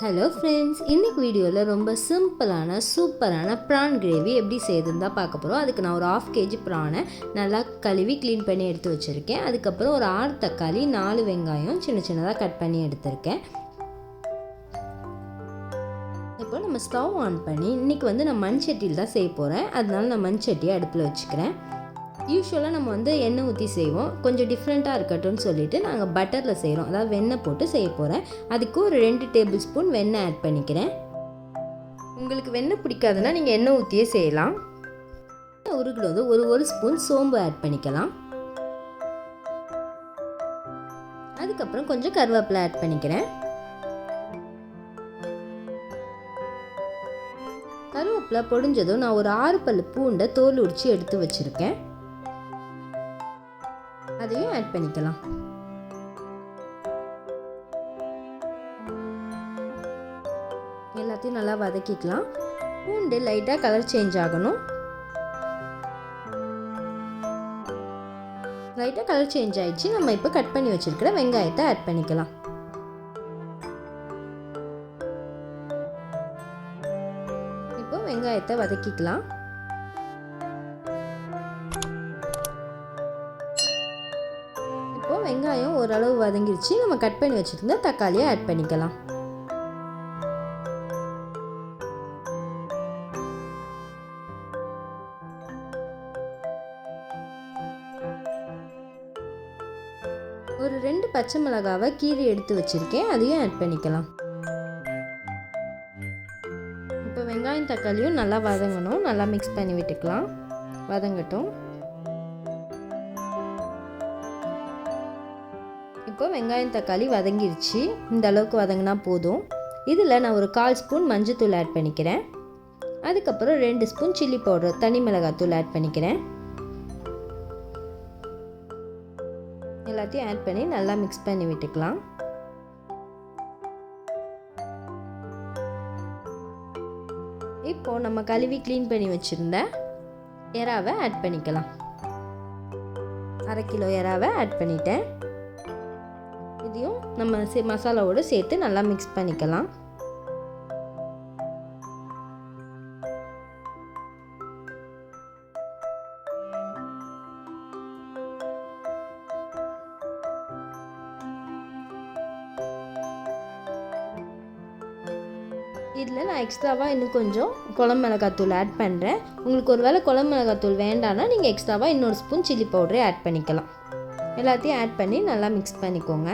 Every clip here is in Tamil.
ஹலோ ஃப்ரெண்ட்ஸ், இன்றைக்கி வீடியோவில் ரொம்ப சிம்பிளான சூப்பரான ப்ரான் கிரேவி எப்படி செய்யுதுன்னு தான் பார்க்க போகிறோம். அதுக்கு நான் ஒரு 1/2 kg ப்ரானை நல்லா கழுவி க்ளீன் பண்ணி எடுத்து வச்சுருக்கேன். அதுக்கப்புறம் ஒரு 6 தக்காளி, 4 வெங்காயம் சின்ன சின்னதாக கட் பண்ணி எடுத்திருக்கேன். இப்போ நம்ம ஸ்டவ் ஆன் பண்ணி இன்றைக்கி நான் மண் சட்டியில் தான் செய்ய போகிறேன். அதனால நான் மண் சட்டியை அடுப்பில் வச்சுக்கிறேன். யூஸ்வலாக நம்ம எண்ணெய் ஊற்றி செய்வோம். கொஞ்சம் டிஃப்ரெண்ட்டாக இருக்கட்டும்னு சொல்லிவிட்டு நாங்கள் பட்டரில் செய்கிறோம். அதாவது வெண்ணெய் போட்டு செய்ய போகிறேன். அதுக்கு ஒரு 2 டேபிள் ஸ்பூன் வெண்ணெய் ஆட் பண்ணிக்கிறேன். உங்களுக்கு வெண்ணெய் பிடிக்காதுன்னா நீங்கள் எண்ணெய் ஊற்றியே செய்யலாம். உருகுறது ஒரு ஸ்பூன் சோம்பு ஆட் பண்ணிக்கலாம். அதுக்கப்புறம் கொஞ்சம் கருவேப்பிலை ஆட் பண்ணிக்கிறேன். கருவேப்பிலை பொடிஞ்சதும் நான் ஒரு 6 பல்லு பூண்டை தோல் உரித்து எடுத்து வச்சுருக்கேன். அதையும் ஆட் பண்ணிக்கலாம். எல்லாத்தையும் நல்லா வதக்கிக்கலாம். பூண்டு லைட்டாக கலர் சேஞ்ச் ஆகணும். லைட்டாக கலர் சேஞ்ச் ஆயிடுச்சு. நம்ம இப்போ கட் பண்ணி வச்சிருக்கிற வெங்காயத்தை ஆட் பண்ணிக்கலாம். இப்போ வெங்காயத்தை வதக்கிக்கலாம். இப்போ வெங்காயம் ஓரளவு வதங்கிருச்சு. நம்ம கட் பண்ணி வச்சுருந்த தக்காளியை ஆட் பண்ணிக்கலாம். ஒரு 2 பச்சை மிளகாவை கீரி எடுத்து வச்சுருக்கேன். அதையும் ஆட் பண்ணிக்கலாம். இப்போ வெங்காயம் தக்காளியும் நல்லா வதங்கணும். நல்லா மிக்ஸ் பண்ணி விட்டுக்கலாம். வதங்கட்டும். இப்போ வெங்காயம் தக்காளி வதங்கிருச்சு. இந்த அளவுக்கு வதங்கினா போதும். இதில் நான் ஒரு 1/4 ஸ்பூன் மஞ்சத்தூள் ஆட் பண்ணிக்கிறேன். அதுக்கப்புறம் 2 ஸ்பூன் சில்லி பவுடர், தனி மிளகாத்தூள் ஆட் பண்ணிக்கிறேன். எல்லாத்தையும் ஆட் பண்ணி நல்லா மிக்ஸ் பண்ணி விட்டுக்கலாம். இப்போது நம்ம கழுவி க்ளீன் பண்ணி வச்சுருந்த எறாவை ஆட் பண்ணிக்கலாம். 1/2 கிலோ எறாவை ஆட் பண்ணிட்டேன். இதையும் நம்ம மசாலாவோடு சேர்த்து நல்லா மிக்ஸ் பண்ணிக்கலாம். இதில் நான் எக்ஸ்ட்ராவாக இன்னும் கொஞ்சம் குழம்பு மிளகாத்தூள் ஆட் பண்ணுறேன். உங்களுக்கு ஒரு வேளை குழம்பு மிளகாத்தூள் வேண்டான்னா நீங்கள் எக்ஸ்ட்ராவாக இன்னொரு ஸ்பூன் சில்லி பவுடரே ஆட் பண்ணிக்கலாம். எல்லாத்தையும் ஆட் பண்ணி நல்லா மிக்ஸ் பண்ணிக்கோங்க.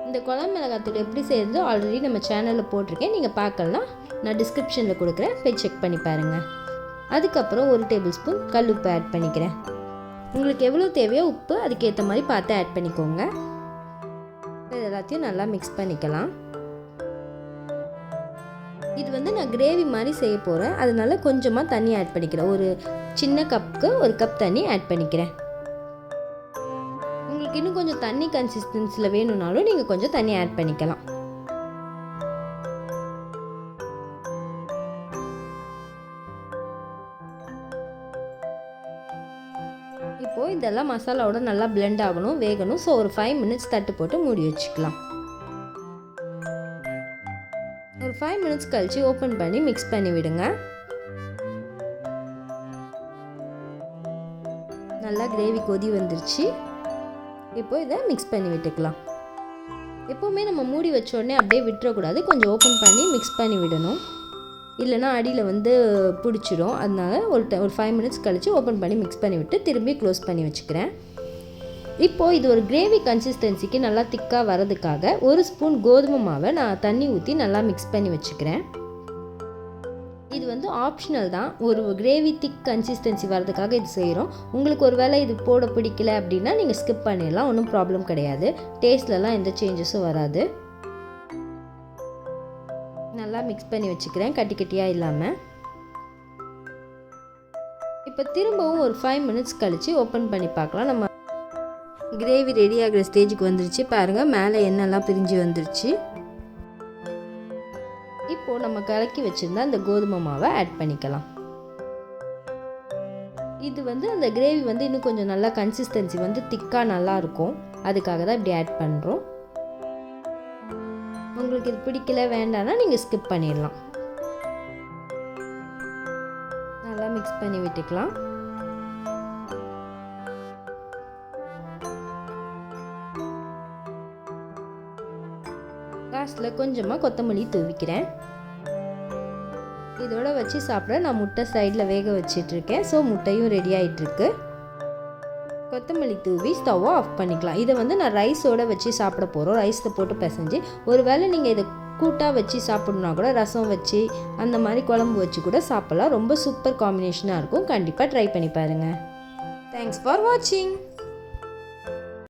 இந்த குழம்பு மிளகாத்தூள் எப்படி செய்யறது ஆல்ரெடி நம்ம சேனலில் போட்டிருக்கேன். நீங்கள் பார்க்கலாம், நான் டிஸ்கிரிப்ஷனில் கொடுக்குறேன், போய் செக் பண்ணி பாருங்கள். அதுக்கப்புறம் 1 டேபிள் ஸ்பூன் கல் உப்பு ஆட் பண்ணிக்கிறேன். உங்களுக்கு எவ்வளோ தேவையோ உப்பு அதுக்கேற்ற மாதிரி பார்த்து ஆட் பண்ணிக்கோங்க. எல்லாத்தையும் நல்லா மிக்ஸ் பண்ணிக்கலாம். இது நான் கிரேவி மாதிரி செய்ய போகிறேன். அதனால கொஞ்சமாக தண்ணி ஆட் பண்ணிக்கிறேன். ஒரு சின்ன கப்புக்கு 1 கப் தண்ணி ஆட் பண்ணிக்கிறேன். இன்னும் கொஞ்சம் தண்ணி கன்சிஸ்டன்சியில் வேணும்னாலும் நீங்கள் கொஞ்சம் தண்ணி ஆட் பண்ணிக்கலாம். இப்போ இதெல்லாம் மசாலாவோட நல்லா பிளெண்ட் ஆகணும், வேகணும். ஸோ ஒரு 5 மினிட்ஸ் தட்டு போட்டு மூடி வச்சுக்கலாம். ஒரு 5 மினிட்ஸ் கழிச்சு ஓப்பன் பண்ணி மிக்ஸ் பண்ணி விடுங்க. நல்லா கிரேவி கொதி வந்துருச்சு. இப்போ இதை மிக்ஸ் பண்ணி விட்டுக்கலாம். எப்போவுமே நம்ம மூடி வச்ச உடனே அப்படியே விட்டுறக்கூடாது. கொஞ்சம் ஓப்பன் பண்ணி மிக்ஸ் பண்ணி விடணும். இல்லைனா அடியில் பிடிச்சிடும். அதனால ஒரு 5 மினிட்ஸ் கழித்து ஓப்பன் பண்ணி மிக்ஸ் பண்ணி விட்டு திரும்பி க்ளோஸ் பண்ணி வச்சுக்கிறேன். இப்போது இது ஒரு கிரேவி கன்சிஸ்டன்சிக்கு நல்லா திக்காக வரதுக்காக 1 ஸ்பூன் கோதுமை மாவை நான் தண்ணி ஊற்றி நல்லா மிக்ஸ் பண்ணி வச்சுக்கிறேன். இது ஆப்ஷனல் தான். ஒரு கிரேவி திக் கன்சிஸ்டன்சி வரதுக்காக இது செய்கிறோம். உங்களுக்கு ஒரு வேளை இது போட பிடிக்கல அப்படின்னா நீங்கள் ஸ்கிப் பண்ணிடலாம். ஒன்றும் ப்ராப்ளம் கிடையாது. டேஸ்ட்லலாம் எந்த சேஞ்சஸும் வராது. நல்லா மிக்ஸ் பண்ணி வச்சுக்கிறேன், கட்டி கட்டியாக இல்லாமல். இப்போ திரும்பவும் ஒரு 5 மினிட்ஸ் கழித்து ஓப்பன் பண்ணி பார்க்கலாம். நம்ம கிரேவி ரெடி ஆகிற ஸ்டேஜுக்கு வந்துருச்சு. பாருங்கள், மேலே எண்ணெய்லாம் பிரிஞ்சு வந்துருச்சு. இப்போது நம்ம கலக்கி வச்சுருந்தா அந்த கோதுமை மாவை ஆட் பண்ணிக்கலாம். இது அந்த கிரேவி இன்னும் கொஞ்சம் நல்லா கன்சிஸ்டன்சி திக்காக நல்லாயிருக்கும். அதுக்காக தான் இப்படி ஆட் பண்ணுறோம். உங்களுக்கு இது பிடிக்கல வேண்டாம்னா நீங்கள் ஸ்கிப் பண்ணிடலாம். நல்லா மிக்ஸ் பண்ணி விட்டுக்கலாம். லாஸ்ட்டில் கொஞ்சமாக கொத்தமல்லி தூவிக்கிறேன். இதோட வச்சு சாப்பிட நான் முட்டை சைடில் வேக வச்சிட்ருக்கேன். ஸோ முட்டையும் ரெடி ஆகிட்டுருக்கு. கொத்தமல்லி தூவி ஸ்டவ்வை ஆஃப் பண்ணிக்கலாம். இதை நான் ரைஸோடு வச்சு சாப்பிட போகிறோம். ரைஸில் போட்டு பிசைஞ்சு ஒரு வேளை நீங்கள் இதை கூட்டாக வச்சு சாப்பிட்ணுன்னா கூட ரசம் வச்சு அந்த மாதிரி குழம்பு வச்சு கூட சாப்பிட்லாம். ரொம்ப சூப்பர் காம்பினேஷனாக இருக்கும். கண்டிப்பாக ட்ரை பண்ணி பாருங்கள். தேங்க்ஸ் ஃபார் வாட்சிங்.